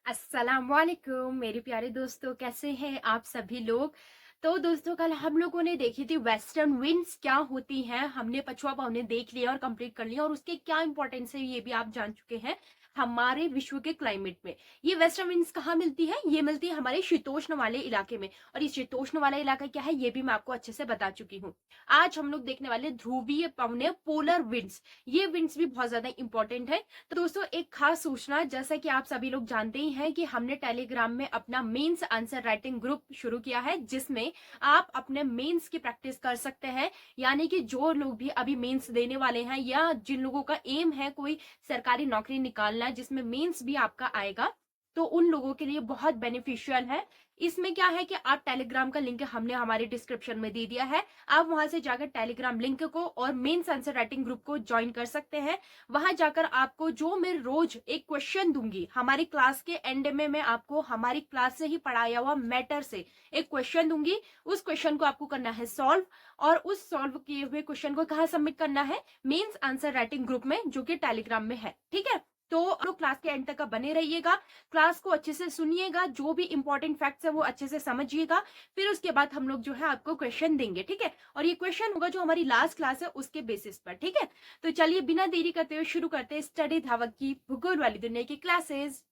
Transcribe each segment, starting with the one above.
अस्सलाम वालेकुम मेरे प्यारे दोस्तों, कैसे हैं आप सभी लोग। तो दोस्तों, कल हम लोगों ने देखी थी वेस्टर्न विंड्स क्या होती हैं। हमने पछुआ पवने देख लिया और कंप्लीट कर लिया और उसके क्या इंपॉर्टेंस है ये भी आप जान चुके हैं हमारे विश्व के क्लाइमेट में। ये वेस्टर्न विंड्स कहाँ मिलती है? ये मिलती है हमारे शीतोष्ण वाले इलाके में। और ये शीतोष्ण वाला इलाका क्या है ये भी मैं आपको अच्छे से बता चुकी हूँ। आज हम लोग देखने वाले ध्रुवीय पवने, पोलर विंड्स। ये विंड्स भी बहुत ज्यादा इंपॉर्टेंट है। तो दोस्तों, एक खास सूचना, जैसा कि आप सभी लोग जानते ही हैं कि हमने टेलीग्राम में अपना मेंस आंसर राइटिंग ग्रुप शुरू किया है, जिसमें आप अपने मेंस की प्रैक्टिस कर सकते हैं। यानी कि जो लोग भी अभी मेंस देने वाले हैं या जिन लोगों का एम है कोई सरकारी नौकरी निकालना जिसमें मेंस भी आपका आएगा, तो उन लोगों के लिए बहुत बेनिफिशियल है। इसमें क्या है कि आप टेलीग्राम का लिंक हमने हमारे डिस्क्रिप्शन में दे दिया है। आप वहां से जाकर टेलीग्राम लिंक को और मेंस आंसर राइटिंग ग्रुप को ज्वाइन कर सकते हैं। वहां जाकर आपको जो मैं रोज एक क्वेश्चन दूंगी, हमारी क्लास के एंड में मैं आपको हमारी क्लास से ही पढ़ाया हुआ मैटर से एक क्वेश्चन दूंगी। उस क्वेश्चन को आपको करना है सॉल्व, और उस सॉल्व किए हुए क्वेश्चन को कहाँ सबमिट करना है? मेंस आंसर राइटिंग ग्रुप में, जो कि टेलीग्राम में है। ठीक है, तो आप लोग क्लास के एंड तक का बने रहिएगा, क्लास को अच्छे से सुनिएगा, जो भी इंपॉर्टेंट फैक्ट्स है वो अच्छे से समझिएगा। फिर उसके बाद हम लोग जो है आपको क्वेश्चन देंगे। ठीक है, और ये क्वेश्चन होगा जो हमारी लास्ट क्लास है उसके बेसिस पर। ठीक है, तो चलिए बिना देरी करते हुए शुरू करते हैं स्टडी धावक की भूगोल वाली दुनिया की क्लासेस।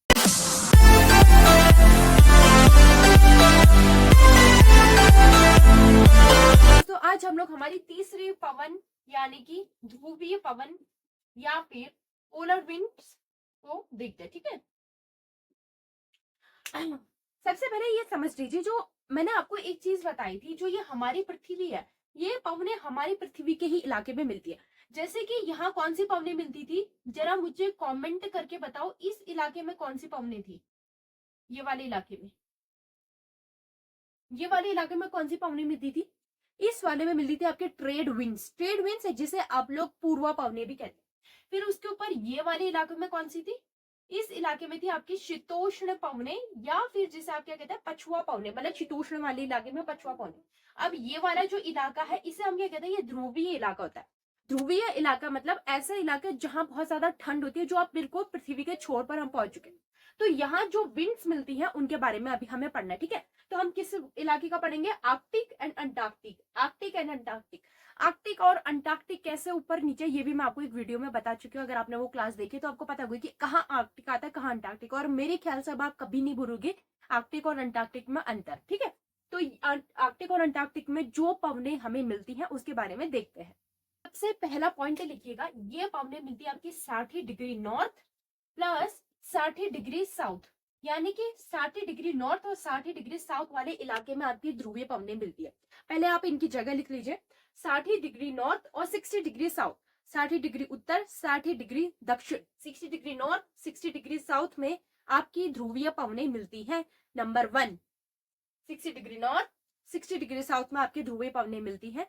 तो आज हम लोग हमारी तीसरी पवन यानी कि ध्रुवीय पवन या फिर पोलर विंड्स को देखते हैं। ठीक है, सबसे पहले ये समझ लीजिए, जो मैंने आपको एक चीज बताई थी, जो ये हमारी पृथ्वी है, ये पवने हमारी पृथ्वी के ही इलाके में मिलती है। जैसे कि यहाँ कौन सी पवने मिलती थी, जरा मुझे कमेंट करके बताओ, इस इलाके में कौन सी पवने थी? ये वाले इलाके में, ये वाले इलाके में कौन सी पवने मिलती थी? इस वाले में मिलती थी आपके ट्रेड विंड्स। ट्रेड विंड्स है जिसे आप लोग पूर्वा पवने भी कहते हैं। फिर उसके ऊपर ये वाले इलाके में कौन सी थी? इस इलाके में थी आपकी शीतोष्ण पवने, या फिर जिसे आप क्या कहते हैं पछुआ पवने, मतलब शीतोष्ण वाले इलाके में पछुआ पवने। अब ये वाला जो इलाका है इसे हम क्या कहते हैं? ये ध्रुवीय इलाका होता है। ध्रुवीय इलाका मतलब ऐसा इलाका जहां बहुत ज्यादा ठंड होती है, जो आप बिल्कुल पृथ्वी के छोर पर हम पहुंच चुके हैं। तो यहाँ जो विंड्स मिलती हैं उनके बारे में अभी हमें पढ़ना है। ठीक है, तो हम किस इलाके का पढ़ेंगे? Arctic and Antarctic. Arctic and Antarctic. Arctic और अंटार्कटिक कैसे ऊपर नीचे, ये भी मैं आपको एक वीडियो में बता चुकी हूँ। अगर आपने वो क्लास देखी तो आपको पता होगा कि कहाँ आर्कटिक आता है, कहाँ अंटार्कटिक। और मेरे ख्याल से अब आप कभी नहीं भूलोगे आर्कटिक और अंटार्कटिक में अंतर। ठीक है, तो आर्कटिक और अंटार्कटिक में जो पवने हमें मिलती हैं उसके बारे में देखते हैं। सबसे पहला पॉइंट लिखिएगा, ये पवने मिलती है आपकी 60 degree north plus 60 degree south. यानी कि 60 डिग्री नॉर्थ और 60 डिग्री साउथ वाले इलाके में आपकी ध्रुवीय पवने मिलती है। पहले आप इनकी जगह लिख लीजिए, 60 डिग्री नॉर्थ और 60 डिग्री साउथ। 60 डिग्री उत्तर, 60 डिग्री दक्षिण, 60 डिग्री नॉर्थ, 60 डिग्री साउथ में आपकी ध्रुवीय पवने मिलती हैं। Number 1, 60 degree north, 60 degree south में आपकी ध्रुवीय पवने मिलती है।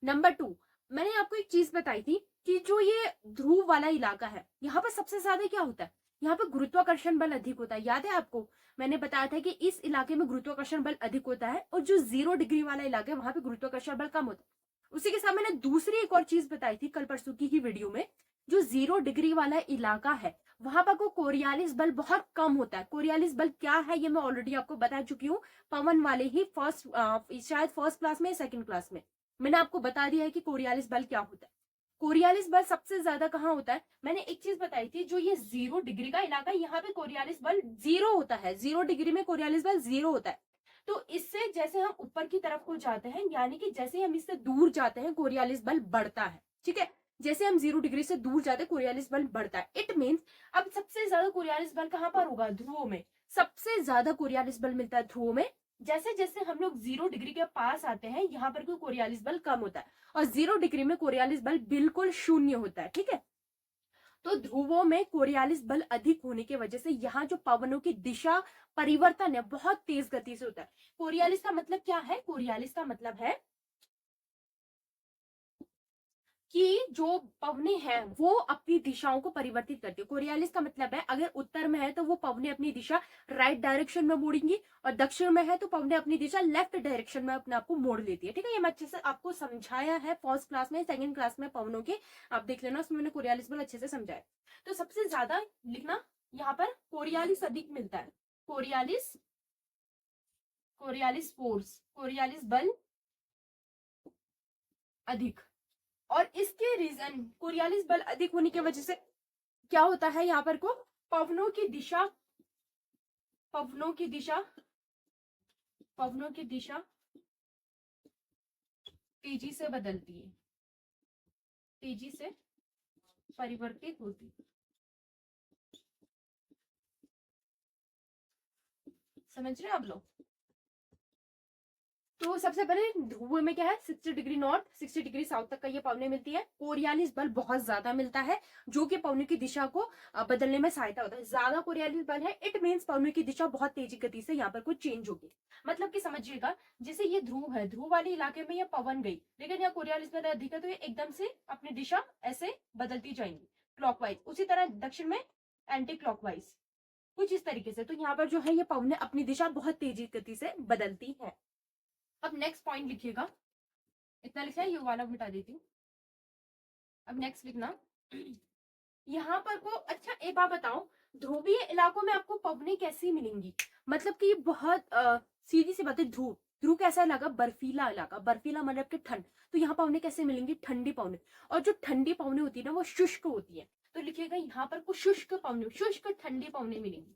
नंबर 2, मैंने आपको एक चीज बताई थी कि जो ये ध्रुव वाला इलाका है, यहाँ पर सबसे ज्यादा क्या होता है? यहाँ पे गुरुत्वाकर्षण बल अधिक होता है। याद है आपको, मैंने बताया था कि इस इलाके में गुरुत्वाकर्षण बल अधिक होता है, और जो 0 डिग्री वाला इलाका है वहां पे गुरुत्वाकर्षण बल कम होता है। उसी के साथ मैंने दूसरी एक और चीज बताई थी कल परसों की ही वीडियो में, जो 0 डिग्री वाला इलाका है वहां पर को कोरियालिस बल बहुत कम होता है। कोरियालिस बल क्या है ये मैं ऑलरेडी आपको बता चुकी हूँ, पवन वाले ही फर्स्ट, शायद फर्स्ट क्लास में, सेकंड क्लास में मैंने आपको बता दिया है कि कोरियालिस बल क्या होता है। कोरियालिस बल सबसे ज्यादा कहाँ होता है? मैंने एक चीज बताई थी, जो ये 0 डिग्री का इलाका है यहाँ पे कोरियालिस बल 0 होता है। 0 डिग्री में कोरियालिस बल 0 होता है। तो इससे जैसे हम ऊपर की तरफ को जाते हैं, यानी कि जैसे हम इससे दूर जाते हैं कोरियालिस बल बढ़ता है। ठीक है, जैसे हम 0 डिग्री से दूर जाते हैं कोरियालिस बल बढ़ता है। इट मीन्स अब सबसे ज्यादा कोरियालिस बल कहाँ पर होगा? ध्रुवों में। सबसे ज्यादा कोरियालिस बल मिलता है ध्रुवों में। जैसे जैसे हम लोग 0 डिग्री के पास आते हैं यहाँ पर कोई कोरियालिस बल कम होता है, और 0 डिग्री में कोरियालिस बल बिल्कुल शून्य होता है। ठीक है, तो ध्रुवों में कोरियालिस बल अधिक होने की वजह से यहाँ जो पवनों की दिशा परिवर्तन है बहुत तेज गति से होता है। कोरियालिस का मतलब क्या है? कोरियालिस का मतलब है कि जो पवने हैं वो अपनी दिशाओं को परिवर्तित करती है। कोरियालिस का मतलब है अगर उत्तर में है तो वो पवने अपनी दिशा राइट डायरेक्शन में मोड़ेंगी, और दक्षिण में है तो पवने अपनी दिशा लेफ्ट डायरेक्शन में अपने आप को मोड़ लेती है। ठीक है, ये मैं अच्छे से आपको समझाया है फर्स्ट क्लास में, सेकंड क्लास में पवनों के, आप देख लेना, उसमें मैंने कोरियालिस बल अच्छे से समझाया। तो सबसे ज्यादा लिखना यहाँ पर कोरियालिस अधिक मिलता है, कोरियालिस, कोरियालिस फोर्स, कोरियालिस बल अधिक। और इसके रीजन कोरियालिस बल अधिक होने की वजह से क्या होता है, यहाँ पर को पवनों की दिशा, पवनों की दिशा, पवनों की दिशा तेजी से बदलती है, तेजी से परिवर्तित होती है। समझ रहे हैं आप लोग? तो सबसे पहले ध्रुव में क्या है, 60 डिग्री नॉर्थ 60 डिग्री साउथ तक का ये पवने मिलती है। कोरियालिस बल बहुत ज्यादा मिलता है जो कि पवनों की दिशा को बदलने में सहायता होता है। ज्यादा कोरियालिस बल है, इट मीन्स पवनों की दिशा बहुत तेजी गति से यहाँ पर कुछ चेंज होगी। मतलब कि समझिएगा, जैसे ये ध्रुव है, ध्रुव वाले इलाके में ये पवन गई, लेकिन यहाँ कोरियालिस बल अधिक है तो ये एकदम से अपनी दिशा ऐसे बदलती जाएंगी क्लॉकवाइज। उसी तरह दक्षिण में एंटी क्लॉकवाइज, कुछ इस तरीके से। तो यहाँ पर जो है ये पवने अपनी दिशा बहुत तेजी गति से बदलती है। अब नेक्स्ट पॉइंट लिखिएगा, इतना लिखा है, ये वाला मिटा देती हूँ। अब नेक्स्ट लिखना यहाँ पर को, अच्छा एक बात बताओ, ध्रुवीय इलाकों में आपको पवने कैसी मिलेंगी? मतलब कि बहुत सीधी सी बात है, ध्रुव, ध्रुव कैसा इलाका, बर्फीला इलाका, बर्फीला मतलब कि ठंड। तो यहाँ पवने कैसे मिलेंगी, ठंडी पवने। और जो ठंडी पवने होती है ना वो शुष्क होती है, तो लिखिएगा यहाँ पर को शुष्क पवने, शुष्क ठंडी पवने मिलेंगी।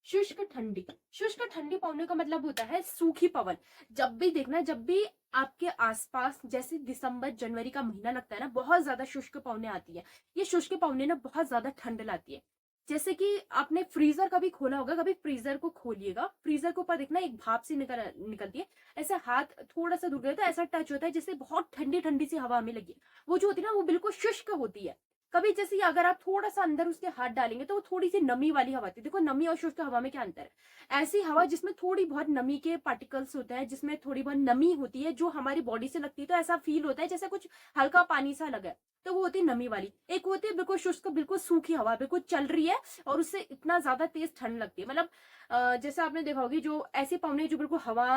शुष्क ठंडी, शुष्क ठंडी पवने का मतलब होता है सूखी पवन। जब भी देखना, जब भी आपके आसपास जैसे दिसंबर जनवरी का महीना लगता है ना, बहुत ज्यादा शुष्क पवने आती है। ये शुष्क पवने ना बहुत ज्यादा ठंड लाती है। जैसे कि आपने फ्रीजर कभी खोला होगा, कभी फ्रीजर को खोलिएगा, फ्रीजर के ऊपर देखना एक भाप सी निकलती है, ऐसे हाथ थोड़ा सा दूर गया तो ऐसा टच होता है जैसे बहुत ठंडी ठंडी सी हवा में लगी। वो जो होती है ना वो बिल्कुल शुष्क होती है। कभी जैसे अगर आप थोड़ा सा अंदर उसके हाथ डालेंगे तो वो थोड़ी सी नमी वाली हवा आती है। देखो नमी और शुष्क हवा में क्या अंतर है। ऐसी हवा जिसमें थोड़ी बहुत नमी के पार्टिकल्स होते हैं, जिसमें थोड़ी बहुत नमी होती है जो हमारी बॉडी से लगती है, तो ऐसा फील होता है जैसे कुछ हल्का पानी सा लगा है, तो वो होती है नमी वाली। एक होती है बिल्कुल शुष्क, बिल्कुल सूखी हवा, बिल्कुल चल रही है और उससे इतना ज्यादा तेज ठंड लगती है। मतलब जैसे आपने देखा होगी जो ऐसे पवने जो बिल्कुल हवा,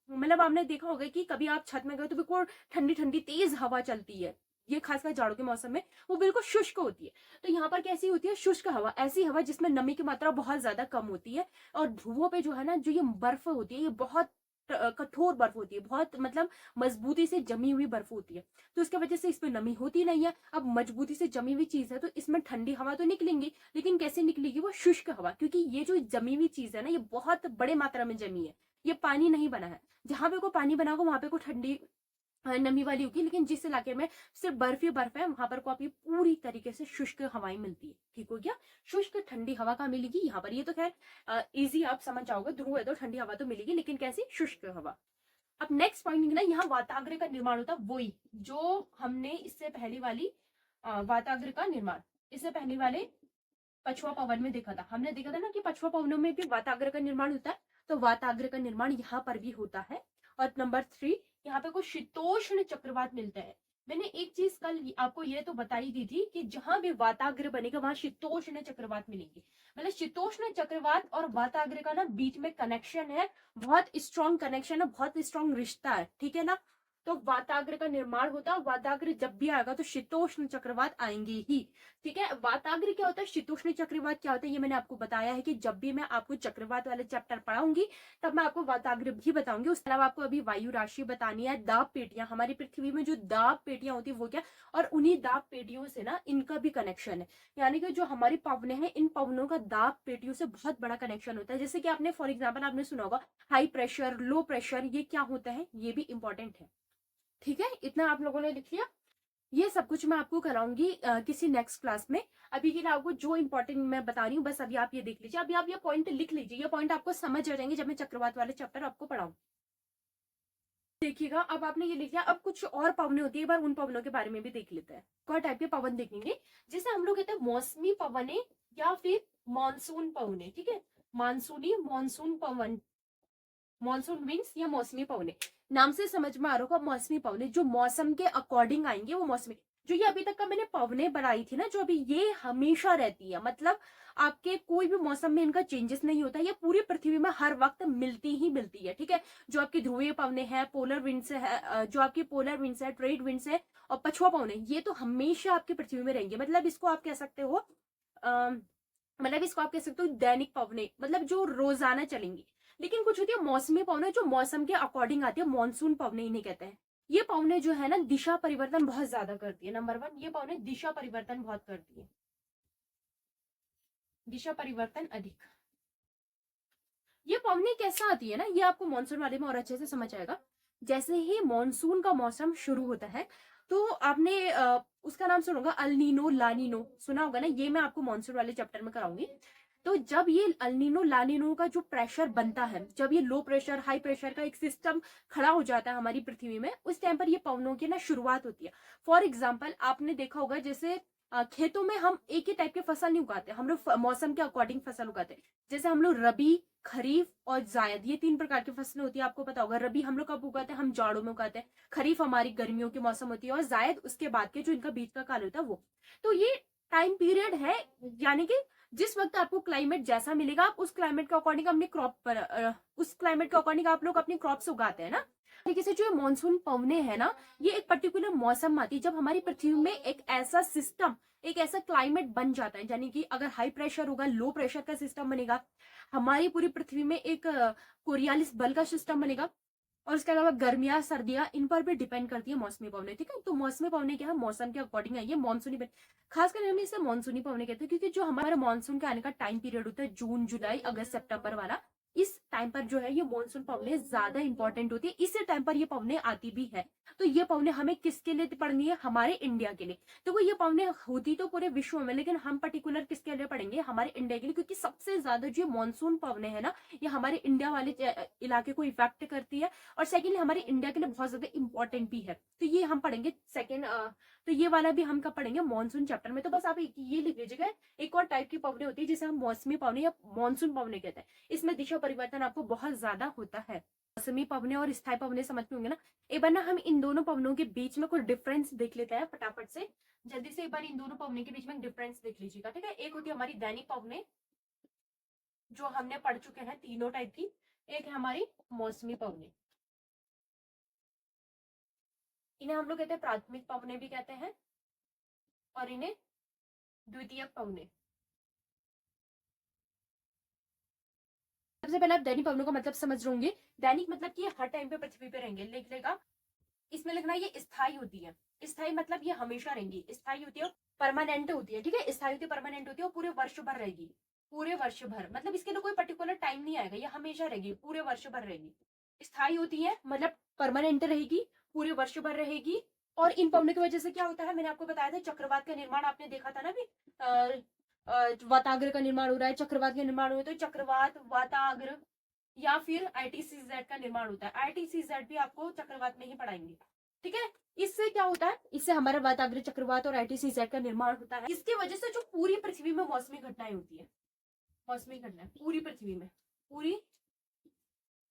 मतलब आपने देखा होगा कि कभी आप छत में गए तो बिल्कुल ठंडी ठंडी तेज हवा चलती है, ये खासकर जाड़ों के मौसम में, वो बिल्कुल शुष्क होती है। तो यहाँ पर कैसी होती है, शुष्क हवा, ऐसी हवा जिसमें नमी की मात्रा बहुत ज्यादा कम होती है। और ध्रुवों पे जो है ना, जो ये बर्फ होती है, ये बहुत कठोर बर्फ होती है, बहुत मतलब मजबूती से जमी हुई बर्फ होती है। तो इसके वजह से इसमें नमी होती नहीं है। अब मजबूती से जमी हुई चीज है तो इसमें ठंडी हवा तो निकलेंगी, लेकिन कैसे निकलेगी, वो शुष्क हवा, क्योंकि ये जो जमी हुई चीज है ना ये बहुत बड़े मात्रा में जमी है, ये पानी नहीं बना है। जहां पे को पानी बना होगा वहां पे को ठंडी नमी वाली होगी, लेकिन जिस इलाके में सिर्फ बर्फ ही बर्फ है वहां पर को आपकी पूरी तरीके से शुष्क हवाएं मिलती है। ठीक हो गया, शुष्क ठंडी हवा का मिलेगी यहाँ पर। ये तो खैर इजी आप समझ जाओगे, ध्रुव है तो ठंडी हवा तो मिलेगी, लेकिन कैसी, शुष्क हवा। अब नेक्स्ट पॉइंट ना, यहाँ वाताग्र का निर्माण होता है, वही जो हमने इससे पहले वाली वाताग्र का निर्माण, इससे पहले वाले पछुआ पवन में देखा था। हमने देखा था ना कि पछुआ पवनों में भी वाताग्र का निर्माण होता है, तो वाताग्र का निर्माण यहाँ पर भी होता है। और नंबर 3, यहाँ पे कुछ शीतोष्ण चक्रवात मिलता है। मैंने एक चीज कल आपको ये तो बताई दी थी कि जहां भी वाताग्र बनेगा वहां शीतोष्ण चक्रवात मिलेंगे। मतलब शीतोष्ण चक्रवात और वाताग्र का ना बीच में कनेक्शन है, बहुत स्ट्रॉन्ग कनेक्शन है, बहुत स्ट्रॉन्ग रिश्ता है, ठीक है ना। तो वाताग्र का निर्माण होता है, वाताग्र जब भी आएगा तो शीतोष्ण चक्रवात आएंगे ही। ठीक है, वाताग्र क्या होता है, शीतोष्ण चक्रवात क्या होता है, ये मैंने आपको बताया है कि जब भी मैं आपको चक्रवात वाले चैप्टर पढ़ाऊंगी तब मैं आपको वाताग्र भी बताऊंगी। उसके अलावा आपको अभी वायु राशि बतानी है, दाब पेटियां, हमारी पृथ्वी में जो दाब पेटियां होती है वो क्या, और उन्हीं दाब पेटियों से ना इनका भी कनेक्शन है। यानी कि जो हमारी पवने हैं, इन पवनों का दाब पेटियों से बहुत बड़ा कनेक्शन होता है। जैसे कि आपने फॉर एग्जाम्पल आपने सुना होगा हाई प्रेशर, लो प्रेशर, ये क्या होता है, ये भी इंपॉर्टेंट है। ठीक है, इतना आप लोगों ने लिख लिया। ये सब कुछ मैं आपको कराऊंगी किसी नेक्स्ट क्लास में। अभी के लिए आपको जो इंपॉर्टेंट मैं बता रही हूँ बस अभी आप ये देख लीजिए, अभी आप ये पॉइंट लिख लीजिए, ये पॉइंट आपको समझ आ जाएंगे जब मैं चक्रवात वाले चैप्टर आपको पढ़ाऊँ। देखिएगा, अब आपने ये लिख लिया, अब कुछ और पवने होती है, एक बार उन पवनों के बारे में भी देख लेते हैं। कौन टाइप के पवन देखेंगे, जिसे हम लोग कहते हैं मौसमी पवने या फिर मानसून पवने। ठीक है, मानसूनी, मानसून पवन, मानसून मीन्स या मौसमी पवने, नाम से समझ में आ रहा होगा। मौसमी पवने जो मौसम के अकॉर्डिंग आएंगे वो मौसमी। जो ये अभी तक का मैंने पवने बनाई थी ना, जो अभी ये हमेशा रहती है, मतलब आपके कोई भी मौसम में इनका चेंजेस नहीं होता, ये पूरी पृथ्वी में हर वक्त मिलती ही मिलती है। ठीक है, जो आपकी ध्रुवीय पवने हैं, पोलर विंड्स है, जो आपकी पोलर विंड्स है, ट्रेड विंड्स है और पछुआ पवने, ये तो हमेशा आपकी पृथ्वी में रहेंगे। मतलब इसको आप कह सकते हो मतलब इसको आप कह सकते हो दैनिक पवने, मतलब जो रोजाना चलेंगी। लेकिन कुछ होती है मौसमी पवने जो मौसम के अकॉर्डिंग आती है, मानसून पवने इन्हें कहते हैं। ये पवने जो है ना दिशा परिवर्तन बहुत ज्यादा करती है। नंबर 1, ये पवने दिशा परिवर्तन बहुत करती है, दिशा परिवर्तन अधिक। ये पवनी कैसा आती है ना, ये आपको मानसून वाले में और अच्छे से समझ आएगा। जैसे ही मानसून का मौसम शुरू होता है तो आपने उसका नाम सुना होगा अल्नीनो लानीनो, सुना होगा ना, ये मैं आपको मानसून वाले चैप्टर में कराऊंगी। तो जब ये अल्नीनो लानीनो का जो प्रेशर बनता है, जब ये लो प्रेशर हाई प्रेशर का एक सिस्टम खड़ा हो जाता है हमारी पृथ्वी में, उस टाइम पर ये पवनों की ना शुरुआत होती है। फॉर एग्जाम्पल आपने देखा होगा जैसे खेतों में हम एक ही टाइप के फसल नहीं उगाते, हम लोग मौसम के अकॉर्डिंग फसल उगाते हैं। जैसे हम लोग रबी, खरीफ और जायद, ये 3 प्रकार की फसलें होती है, आपको पता होगा। रबी हम लोग कब उगाते हैं, हम जाड़ों में उगाते हैं। खरीफ हमारी गर्मियों के मौसम होती है, और जायद उसके बाद के जो इनका बीच का काल होता है वो। तो ये टाइम पीरियड है, यानी कि जिस वक्त आपको क्लाइमेट जैसा मिलेगा आप उस क्लाइमेट के अकॉर्डिंग अपने क्रॉप पर उस क्लाइमेट के अकॉर्डिंग आप लोग अपनी क्रॉप्स उगाते हैं ना। तरीके से जो मानसून पवने है ना, ये एक पर्टिकुलर मौसम आती है जब हमारी पृथ्वी में एक ऐसा सिस्टम, एक ऐसा क्लाइमेट बन जाता है, यानी कि अगर हाई प्रेशर होगा, लो प्रेशर का सिस्टम बनेगा, हमारी पूरी पृथ्वी में एक कोरियालिस बल का सिस्टम बनेगा, और उसके अलावा गर्मियां सर्दियां इन पर भी डिपेंड करती है मौसमी पवने। ठीक है, तो मौसमी पवने क्या है, मौसम के अकॉर्डिंग है, ये मानसूनी खासकर हम इसे मानसूनी पवने कहते हैं, क्योंकि जो हमारा मानसून के आने का टाइम पीरियड होता है जून जुलाई अगस्त सितंबर वाला, इस टाइम पर जो है ये मानसून पवने ज्यादा इंपॉर्टेंट होती है, इसी टाइम पर ये पवने आती भी है। तो ये पवने हमें किसके लिए पढ़नी है, हमारे इंडिया के लिए। तो ये पवने होती तो पूरे विश्व में, लेकिन हम पर्टिकुलर किसके लिए पढ़ेंगे, हमारे इंडिया के लिए, क्योंकि सबसे ज्यादा जो मानसून पवने है ना, ये हमारे इंडिया वाले इलाके को इफेक्ट करती है, और सेकेंडली हमारे इंडिया के लिए बहुत ज्यादा इंपॉर्टेंट भी है। तो ये हम पढ़ेंगे सेकेंड, तो ये वाला भी हम कब पढ़ेंगे, मानसून चैप्टर में। तो बस आप ये लिख लीजिएगा, एक और टाइप की पवने होती है जिसे हम मौसमी पवने या मानसून पवने कहते हैं। इसमें दिशा परिवर्तन आपको बहुत ज्यादा होता है। मौसमी पवने और स्थायी पवने समझ में होंगे ना। एक बार ना हम इन दोनों पवनों के बीच में कुछ डिफरेंस देख लेते हैं फटाफट से, जल्दी से। एक बार इन दोनों पवने के बीच में डिफरेंस देख लीजिएगा, ठीक है। एक होती है हमारी दैनिक पवने, जो हमने पढ़ चुके हैं तीनों टाइप की। एक है हमारी मौसमी पवने, इन्हें हम लोग कहते हैं प्राथमिक पवने भी कहते हैं, और इन्हें द्वितीयक पवने। सबसे पहले आप दैनिक पवनों का मतलब समझ होंगे। दैनिक मतलब कि हर टाइम पे पृथ्वी पे रहेंगे, लिख लेगा। इसमें लिखना ये स्थायी होती है। स्थायी मतलब ये हमेशा रहेंगी, स्थायी होती है, परमानेंट होती है, ठीक है। स्थायी होती है, परमानेंट होती है, और पूरे वर्ष भर रहेगी। पूरे वर्ष भर मतलब इसके लिए कोई पर्टिकुलर टाइम नहीं आएगा, ये हमेशा रहेगी, पूरे वर्ष भर रहेगी। स्थायी होती है मतलब परमानेंट रहेगी, पूरे वर्ष भर रहेगी। और इन पवनों की वजह से क्या होता है, मैंने आपको बताया था चक्रवात का निर्माण आपने देखा था ना भी, वाताग्र का निर्माण हो रहा है, चक्रवात का निर्माण हो रहा है। तो चक्रवात, वाताग्र या फिर आईटीसीजेड का निर्माण होता है। आईटीसीजेड भी आपको चक्रवात में ही पढ़ाएंगे, ठीक है। इससे क्या होता है, इससे हमारा वाताग्र, चक्रवात और आईटीसीजेड का निर्माण होता है। इसकी वजह से जो पूरी पृथ्वी में मौसमी घटनाएं होती है, मौसमी घटनाएं पूरी पृथ्वी में, पूरी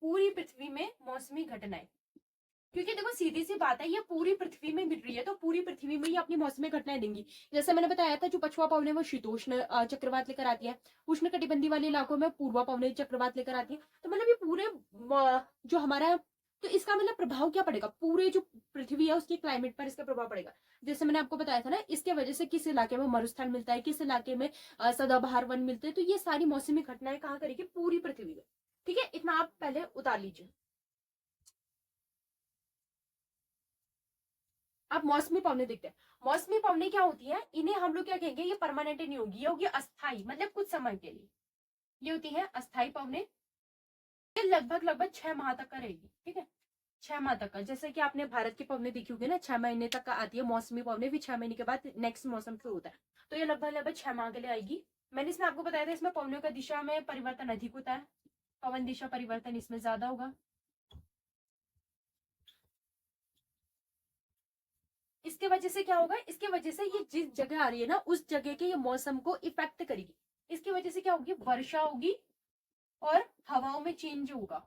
पूरी पृथ्वी में मौसमी घटनाएं, क्योंकि देखो सीधी सी बात है, ये पूरी पृथ्वी में मिल रही है, तो पूरी पृथ्वी में ये अपनी मौसमी घटनाएं देंगी। जैसे मैंने बताया था, जो पछुआ पवने वो शीतोष्ण चक्रवात लेकर आती है, उष्ण कटिबंधी वाले इलाकों में पूर्वा पवने चक्रवात लेकर आती है। तो मतलब ये पूरे जो हमारा, तो इसका मतलब प्रभाव क्या पड़ेगा, पूरे जो पृथ्वी है उसके क्लाइमेट पर इसका प्रभाव पड़ेगा। जैसे मैंने आपको बताया था ना, इसके वजह से किस इलाके में मरुस्थल मिलता है, किस इलाके में सदाबहार वन मिलते हैं। तो ये सारी मौसमी घटनाएं कहाँ करेगी, पूरी पृथ्वी में, ठीक है। इतना आप पहले उतार लीजिए। अब मौसमी पवने देखते हैं। मौसमी पवने क्या होती है, इन्हें हम लोग क्या कहेंगे, ये परमानेंट नहीं होगी, ये होगी अस्थाई, मतलब कुछ समय के लिए। ये होती है अस्थाई पवने, ये लगभग लगभग 6 माह तक का रहेगी, ठीक है। 6 माह तक का, जैसे कि आपने भारत की पवने देखी होगी ना, 6 महीने तक का आती है मौसमी पवने, फिर 6 महीने के बाद नेक्स्ट मौसम शुरू होता है। तो ये लगभग लगभग 6 माह के लिए आएगी। मैंने इसमें आपको बताया था, इसमें पवनों का दिशा में परिवर्तन अधिक होता है, पवन दिशा परिवर्तन इसमें ज्यादा होगा। इसके वजह से क्या होगा, इसके वजह से ये जिस जगह आ रही है ना, उस जगह के ये मौसम को इफेक्ट करेगी। इसकी वजह से क्या होगी, वर्षा होगी और हवाओं में चेंज होगा,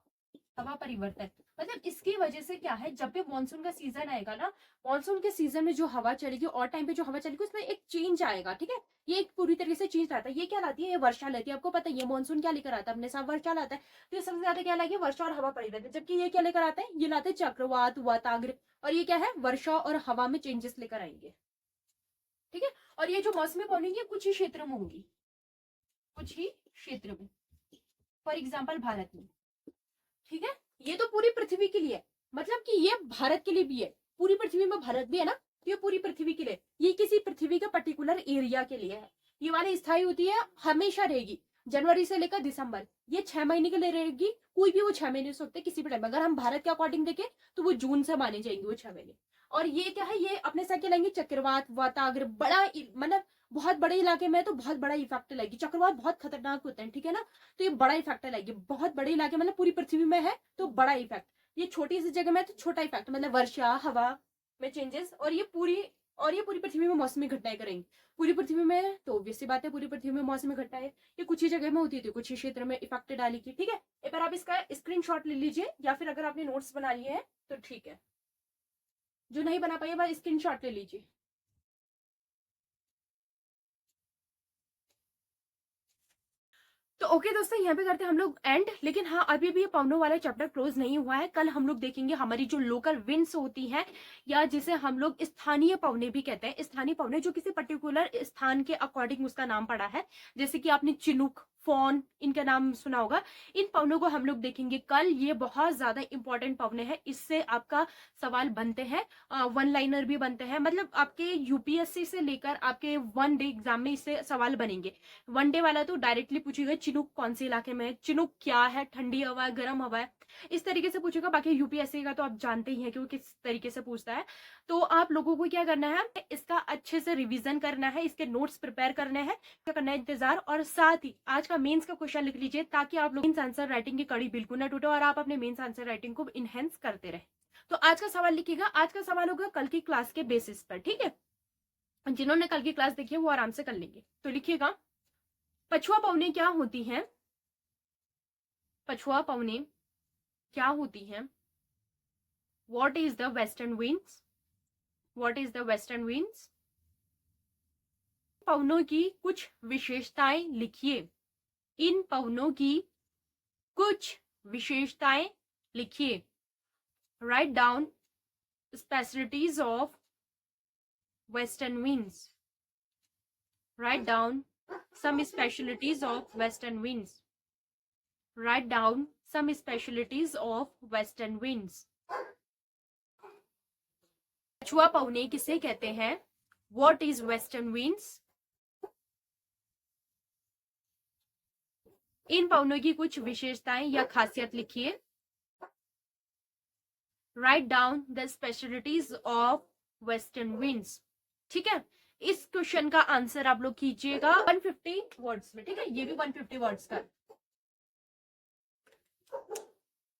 हवा परिवर्तन। मतलब इसकी वजह से क्या है, जब भी मानसून का सीजन आएगा ना, मानसून के सीजन में जो हवा चलेगी और टाइम पे जो हवा चलेगी उसमें एक चेंज आएगा, ठीक है। ये एक पूरी तरीके से चेंज आता है। ये क्या लाती है, ये वर्षा लाती है। आपको पता है ये मानसून क्या लेकर आता है, अपने साथ वर्षा लाता है। तो ये सबसे ज्यादा क्या लाएगी, वर्षा और हवा परिवर्तन। जबकि ये क्या लेकर आते हैं, ये लाते हैं चक्रवात, वाताग्र, और ये क्या है, वर्षा और हवा में चेंजेस लेकर आएंगे, ठीक है। और ये जो मौसमी पवनी है कुछ ही क्षेत्र में होंगी, कुछ ही क्षेत्र में, फॉर एग्जाम्पल भारत में, ठीक है। ये तो पूरी पृथ्वी के लिए है, मतलब कि ये भारत के लिए भी है, पूरी पृथ्वी में भारत भी है ना, तो ये पूरी पृथ्वी के लिए, ये किसी पृथ्वी के पर्टिकुलर एरिया के लिए है। ये वाली स्थायी होती है, हमेशा रहेगी, जनवरी से लेकर दिसंबर, ये 6 महीने के लिए रहेगी। कोई भी वो 6 महीने से होते किसी भी टाइम, अगर हम भारत के अकॉर्डिंग देखें तो वो जून से माने जाएंगे वो 6 महीने। और ये क्या है, ये अपने साथ क्या लाएंगे, चक्रवात, वाताग्र, बड़ा मतलब बहुत बड़े इलाके में तो बहुत बड़ा इफेक्ट लाएगी। चक्रवात बहुत खतरनाक होते हैं, ठीक है ना, तो ये बड़ा इफेक्ट लाएगी। बहुत बड़े इलाके मतलब पूरी पृथ्वी में है तो बड़ा इफेक्ट, ये छोटी सी जगह में तो छोटा इफेक्ट, मतलब वर्षा, हवा में चेंजेस। और ये पूरी पृथ्वी में मौसमी घटनाएं करेंगी। पूरी पृथ्वी में तो ऑब्वियस सी बात है, पूरी पृथ्वी में मौसमी घटनाएं ये कुछ ही जगह में होती थी, कुछ ही क्षेत्र में इफेक्ट डालेगी, ठीक है। एक बार आप इसका स्क्रीनशॉट ले लीजिए, या फिर अगर आपने नोट्स बना लिए हैं तो ठीक है, जो नहीं बना पाइए वह स्क्रीनशॉट ले लीजिए। तो ओके दोस्तों, यहाँ पे करते हैं हम लोग एंड। लेकिन हाँ, अभी भी ये पवनों वाला चैप्टर क्लोज नहीं हुआ है। कल हम लोग देखेंगे हमारी जो लोकल विंड्स होती हैं, या जिसे हम लोग स्थानीय पवने भी कहते हैं। स्थानीय पवने जो किसी पर्टिकुलर स्थान के अकॉर्डिंग उसका नाम पड़ा है, जैसे कि आपने चिनुक, फॉन, इनका नाम सुना होगा। इन पवनों को हम लोग देखेंगे कल। ये बहुत ज्यादा इंपॉर्टेंट पवने हैं, इससे आपका सवाल बनते हैं, वन लाइनर भी बनते हैं, मतलब आपके यूपीएससी से लेकर आपके वन डे एग्जाम में इससे सवाल बनेंगे। वन डे वाला तो डायरेक्टली पूछेगा चिनुक कौन से इलाके में है, चिनुक क्या है, ठंडी हवा है, गर्म हवा है, इस तरीके से पूछेगा। बाकी यूपीएससी का तो आप जानते ही हैं कि वो किस तरीके से पूछता है। तो आप लोगों को क्या करना है, इसका अच्छे से रिवीजन करना है, इसके नोट्स प्रिपेयर करने हैं, क्या करना है इंतजार। और साथ ही आज का मेंस का क्वेश्चन लिख लीजिए, ताकि आप लोग मेंस आंसर राइटिंग की कड़ी बिल्कुल ना टूटे और आप अपने मेंस आंसर राइटिंग को इनहेंस करते रहे। तो आज का सवाल लिखिएगा, आज का सवाल होगा कल की क्लास के बेसिस पर, ठीक है। जिन्होंने कल की क्लास देखी है वो आराम से कर लेंगे। तो लिखिएगा, पछुआ पवने क्या होती हैं, पछुआ पवने क्या होती हैं, what is the western winds, what is the western winds. पवनों की कुछ विशेषताएं लिखिए, इन पवनों की कुछ विशेषताएं लिखिए। Write down specialities of western winds, write down some specialities of western winds, write down some specialities of western winds। पछुआ पवने किसे कहते हैं, what is western winds। इन पवनों की कुछ विशेषताएं या खासियत लिखिए। Write down the specialities of western winds, ठीक है। इस क्वेश्चन का आंसर आप लोग कीजिएगा 150 वर्ड्स में, ठीक है। ये भी 150 वर्ड्स का,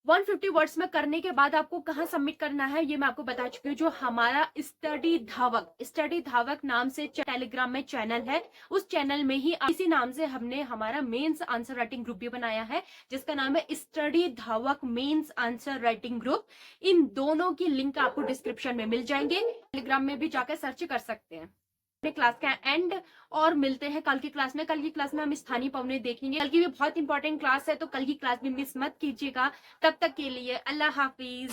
150 वर्ड्स में करने के बाद आपको कहाँ सबमिट करना है ये मैं आपको बता चुकी हूँ। जो हमारा स्टडी धावक नाम से टेलीग्राम में चैनल है, उस चैनल में ही इसी नाम से हमने हमारा मेंस आंसर राइटिंग ग्रुप भी बनाया है, जिसका नाम है स्टडी धावक मेंस आंसर राइटिंग ग्रुप। इन दोनों की लिंक आपको डिस्क्रिप्शन में मिल जाएंगे, टेलीग्राम में भी जाकर सर्च कर सकते हैं। क्लास का एंड और मिलते हैं कल की क्लास में। कल की क्लास में हम स्थानीय पवने देखेंगे। कल की भी बहुत इंपॉर्टेंट क्लास है, तो कल की क्लास भी मिस मत कीजिएगा। तब तक के लिए अल्लाह हाफिज।